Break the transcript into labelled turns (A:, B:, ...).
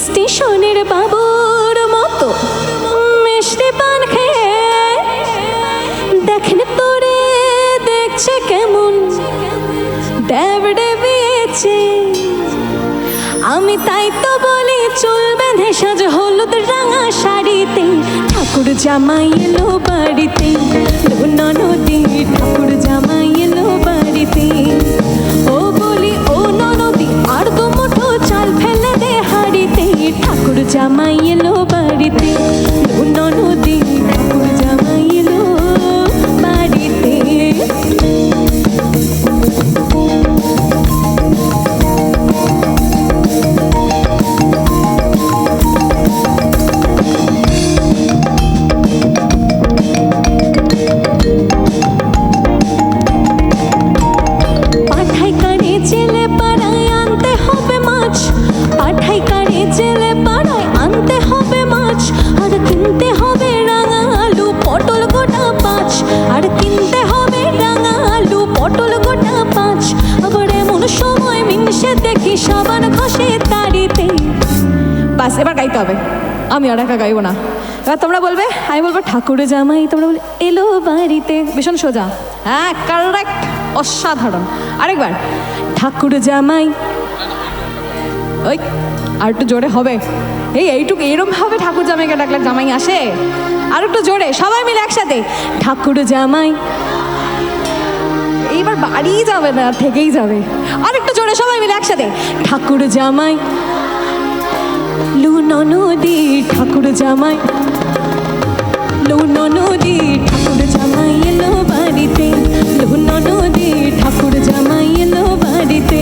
A: স্টেশনের বাবুর মতো মিষ্টি পান খেয়ে দেখেন তোরে দেখছে কেমন ড্যাব ডেবিয়েছে। আমি তাই তো বলি চুল বেঁধে সাজ হলুদ রাঙা শাড়িতে ঠাকুর জামাই এলো বাড়িতে। ননদী ঠাকুর জামাই এলো বাড়িতে। ও বলি ও ননদী আর দু মুঠো চাল ফেলে দে হাড়িতে ঠাকুর জামাই এলো বাড়িতে। ননদী ঠাকুর জামাই এলো বাড়িতে। দেখি সাবান ঘষে তাড়িতে। বাস এবার গাইতে হবে, আমি আর একা গাইবো না। এবার তোমরা বলবে, আমি বলবো ঠাকুর জামাই, তোমরা বলবে এলো বাড়িতে। ভীষণ সোজা, হ্যাঁ কারেক্ট, অসাধারণ। আরেকবার ঠাকুর জামাই, ওই আর একটু জোরে হবে। এইটুকু এরম ভাবে ঠাকুর জামাইকে ডাকলে জামাই আসে। আর একটু জোরে সবাই মিলে একসাথে ঠাকুর জামাই। এইবার বাড়ি যাবে না, থেকেই যাবে। আর একটু জোরে সবাই মিলে একসাথে ঠাকুর জামাই। লু ননদী ঠাকুর জামাই, লু ননদী ঠাকুর জামাই এলো বাড়িতে। লু ননদী ঠাকুর জামাই এলো বাড়িতে।